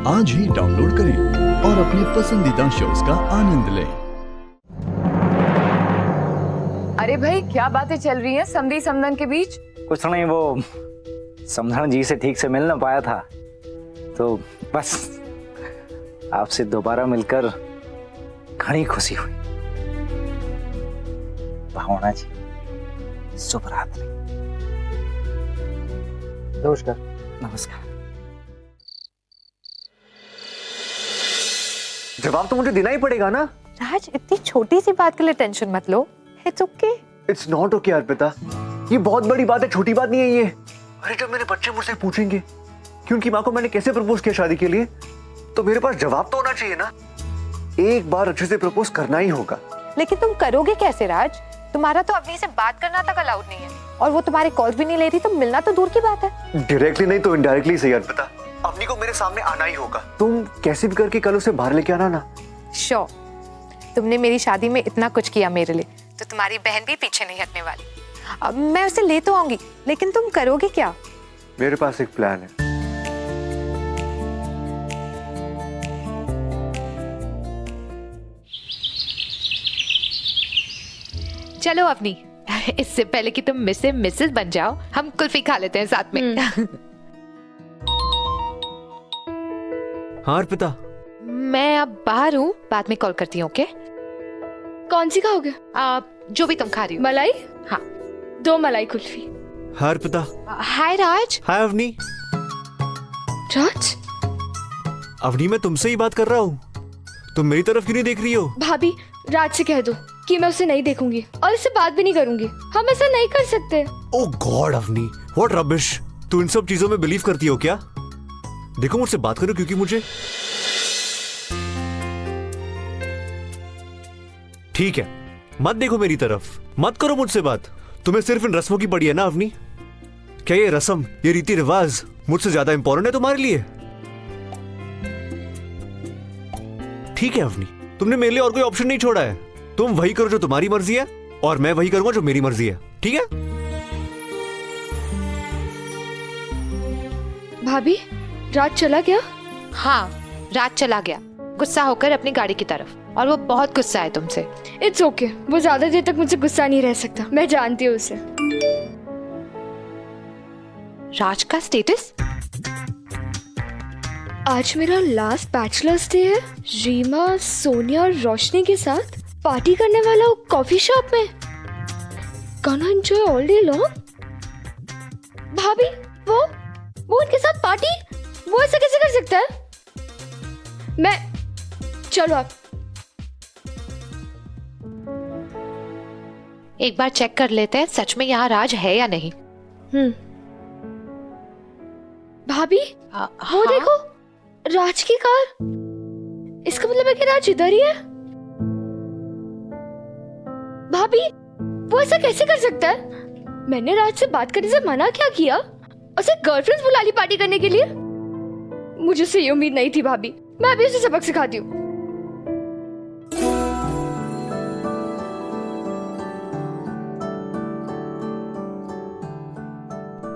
आज ही डाउनलोड करें और अपने पसंदीदा शोज का आनंद लें। अरे भाई, क्या बातें चल रही हैं समधी समदन के बीच? कुछ नहीं, वो समधन जी से ठीक से मिल ना पाया था, तो बस आपसे दोबारा मिलकर घनी खुशी हुई। भावना जी, शुभ रात्रि। नमस्कार। नमस्कार। जवाब तो मुझे देना ही पड़ेगा ना। राज, इतनी छोटी सी बात के लिए टेंशन मत लो। It's okay. It's not okay Arpita, ये बहुत बड़ी बात है, छोटी बात नहीं है ये। अरे जब मेरे बच्चे मुझसे पूछेंगे कि उनकी माँ को मैंने कैसे प्रपोज किया शादी के लिए, तो मेरे पास जवाब तो होना चाहिए ना। एक बार अच्छे से प्रपोज करना ही होगा। लेकिन तुम करोगे कैसे राज? तुम्हारा तो अभी से बात करना तक अलाउड नहीं है, और वो तुम्हारे कॉल भी नहीं ले रही, तो मिलना तो दूर की बात है। डायरेक्टली नहीं तो इनडायरेक्टली सही अर्पिता, अपनी को मेरे सामने आना ही होगा। तुम कैसे भी करके कल उसे बाहर लेके आना ना। श्योर। तुमने मेरी शादी में इतना कुछ किया मेरे लिए, तो तुम्हारी बहन भी पीछे नहीं हटने वाली। अब मैं उसे ले तो आऊंगी, लेकिन तुम करोगे क्या? मेरे पास एक प्लान है। चलो अपनी, इससे पहले कि तुम मिसेस बन जाओ, हम कुल्फी खा लेते हैं साथ में। हाँ अर्पिता, मैं अब बाहर हूँ, बाद में कॉल करती हूँ। ओके? कौन सी खाओगे? जो भी तुम खा रही हो। मलाई? हाँ। 2 मलाई कुल्फी। हाँ अर्पिता। हाय राज। हाय अवनी। राज? अवनी, मैं तुमसे ही बात कर रहा हूँ, तुम मेरी तरफ क्यों नहीं देख रही हो? भाभी, राज से कह दो कि मैं उसे नहीं देखूंगी और इससे बात भी नहीं करूंगी। हम ऐसा नहीं कर सकते। ओह गॉड अवनी, व्हाट रबिश। तू इन सब चीजों में बिलीव करती हो क्या? देखो, मुझसे बात करो, क्योंकि मुझे ठीक है, मत देखो मेरी तरफ, मत करो मुझसे बात। तुम्हें सिर्फ इन रस्मों की पड़ी है ना अवनी? क्या ये रस्म, ये रीति रिवाज मुझसे ज्यादा इंपॉर्टेंट है तुम्हारे लिए? ठीक है अवनी, तुमने मेरे लिए और कोई ऑप्शन नहीं छोड़ा है। तुम वही करो जो तुम्हारी मर्जी है, और मैं वही करूंगा जो मेरी मर्जी है। ठीक है? भाभी, राज चला गया? हाँ, राज चला गया, गुस्सा होकर अपनी गाड़ी की तरफ, और वो बहुत गुस्सा है तुमसे। इट्स ओके, वो ज्यादा देर तक मुझसे गुस्सा नहीं रह सकता, मैं जानती हूँ उसे। राज का स्टेटस? आज मेरा लास्ट बैचलर्स डे है। रीमा, सोनिया और रोशनी के साथ पार्टी करने वाला हूँ कॉफी शॉप में। Gonna enjoy all day long? भाभी, वो उनके साथ पार्टी? वो ऐसा कैसे कर सकता है? चलो आप। एक बार चेक कर लेते हैं सच में यहाँ राज है या नहीं। भाभी, वो हाँ? देखो, राज की कार। इसका मतलब है कि राज इधर ही है। भाभी, वो ऐसा कैसे कर सकता है? मैंने राज से बात करने से मना क्या किया? उसे गर्लफ्रेंड बुला ली पार्टी करने के लिए? मुझे उससे ये उम्मीद नहीं थी भाभी। मैं अभी उसे सबक सिखाती हूँ।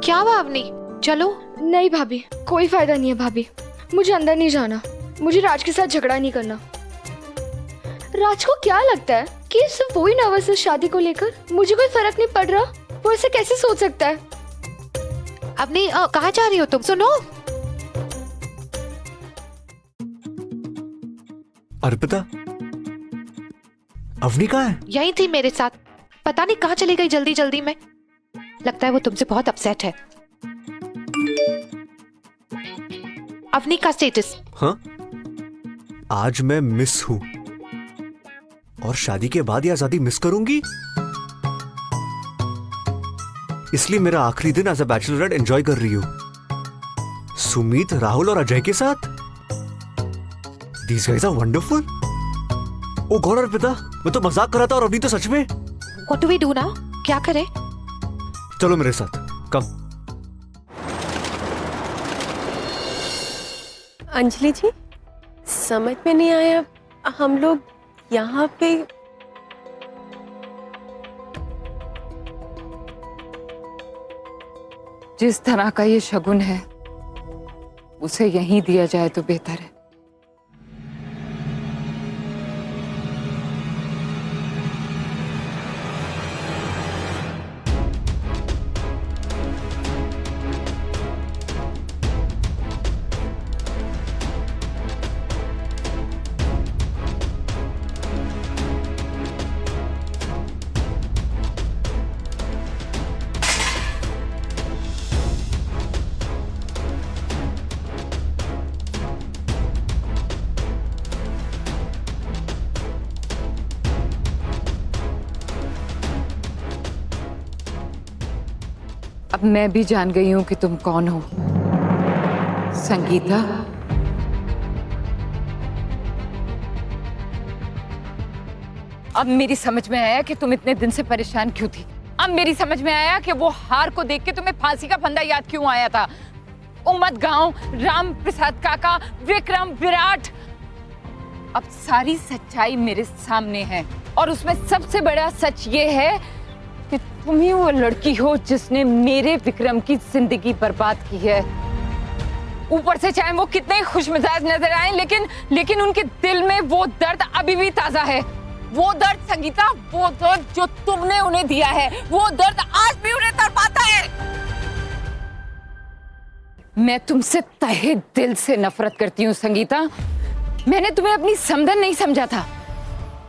क्या भावनी, चलो। नहीं भाभी, कोई फायदा नहीं है भाभी, मुझे अंदर नहीं जाना। मुझे राज के साथ झगड़ा नहीं करना। राज को क्या लगता है कि सिर्फ वो ही नर्वस है शादी को लेकर? मुझे कोई फर्क नहीं पड़ रहा। वो ऐसे कैसे सोच सकता है? अपनी कहाँ जा रही हो तुम? सुनो। अर्पिता, अवनी कहाँ है? यही थी मेरे साथ, पता नहीं कहाँ चली गई जल्दी जल्दी में। लगता है वो तुमसे बहुत अपसेट है। अवनी का स्टेटस? हाँ, आज मैं मिस हूं, और शादी के बाद ये आजादी मिस करूंगी, इसलिए मेरा आखिरी दिन एज अ बैचलरेट एंजॉय कर रही हूं सुमीत, राहुल और अजय के साथ। These guys are wonderful. Oh God Arpita, मैं तो मजाक कर रहा था और अभी तो सच में। What do we do now? क्या करें? चलो मेरे साथ, कम। अंजलि जी, समझ में नहीं आया, हम लोग यहाँ पे जिस तरह का ये शगुन है उसे यहीं दिया जाए तो बेहतर है। अब मैं भी जान गई हूं कि तुम कौन हो, संगीता। अब मेरी समझ में आया कि तुम इतने दिन से परेशान क्यों थी। अब मेरी समझ में आया कि वो हार को देख के तुम्हें फांसी का फंदा याद क्यों आया था। उम्मत गांव, राम प्रसाद काका, विक्रम, विराट, अब सारी सच्चाई मेरे सामने है। और उसमें सबसे बड़ा सच ये है कि तुम ही वो लड़की हो जिसने मेरे विक्रम की जिंदगी बर्बाद की है। ऊपर से चाहे वो कितने खुशमिजाज नजर आए, लेकिन उनके दिल में वो दर्द अभी भी ताजा है। वो दर्द संगीता, वो दर्द जो तुमने उन्हें दिया है, वो दर्द आज भी उन्हें तड़पाता है। मैं तुमसे तहे दिल से नफरत करती हूँ संगीता। मैंने तुम्हें अपनी समधन नहीं समझा था,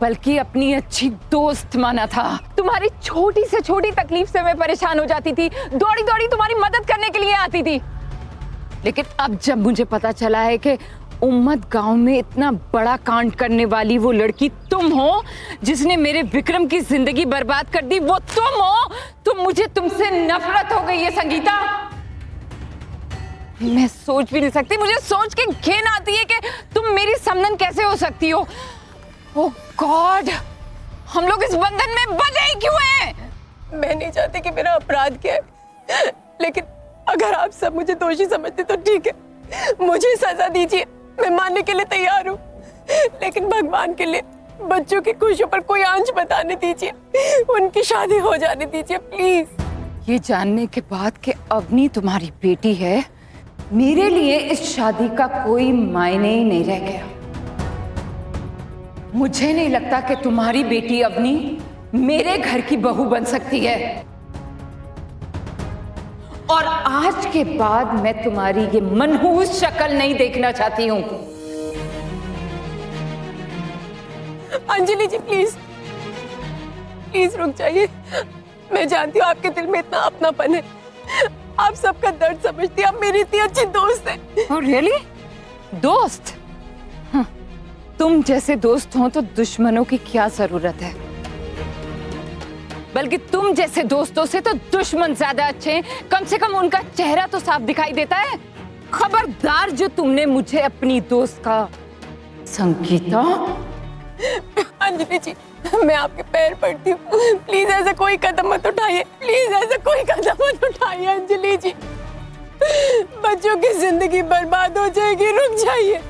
बल्कि अपनी अच्छी दोस्त माना था। तुम्हारी छोटी से छोटी तकलीफ से मैं परेशान हो जाती थी, दौड़ी दौड़ी तुम्हारी मदद करने के लिए आती थी। लेकिन अब जब मुझे पता चला है कि उम्मत गांव में इतना बड़ा कांड करने वाली वो लड़की तुम हो, जिसने मेरे विक्रम की जिंदगी बर्बाद कर दी, वो तुम हो, तो मुझे तुमसे नफरत हो गई है संगीता। मैं सोच भी नहीं सकती, मुझे सोच के घिन आती है कि तुम मेरी समधन कैसे हो सकती हो। ओह गॉड, हम लोग इस बंधन में बंधे ही क्यों हैं? मैं नहीं चाहती कि मेरा अपराध क्या है, लेकिन अगर आप सब मुझे दोषी समझते तो ठीक है, मुझे सजा दीजिए, मैं मानने के लिए तैयार हूँ। लेकिन भगवान के लिए बच्चों की खुशियों पर कोई आंच बताने दीजिए, उनकी शादी हो जाने दीजिए प्लीज। ये जानने के बाद कि अवनी तुम्हारी बेटी है, मेरे लिए इस शादी का कोई मायने ही नहीं रह गया। मुझे नहीं लगता कि तुम्हारी बेटी अवनी मेरे घर की बहू बन सकती है। और आज के बाद मैं तुम्हारी ये मनहूस शक्ल नहीं देखना चाहती हूं। अंजलि जी प्लीज प्लीज रुक जाइए। मैं जानती हूँ आपके दिल में इतना अपनापन है, आप सबका दर्द समझती हैं, आप मेरी इतनी अच्छी दोस्त है। Oh, really? दोस्त? तुम जैसे दोस्त हो तो दुश्मनों की क्या जरूरत है। बल्कि तुम जैसे दोस्तों से तो दुश्मन ज्यादा अच्छे हैं, कम से कम उनका चेहरा तो साफ दिखाई देता है। खबरदार जो तुमने मुझे अपनी दोस्त का। संगीता, अंजलि जी मैं आपके पैर पड़ती हूँ, प्लीज ऐसा कोई कदम मत उठाइए, प्लीज ऐसा कोई कदम मत उठाइए अंजलि जी, बच्चों की जिंदगी बर्बाद हो जाएगी, रुक जाइए।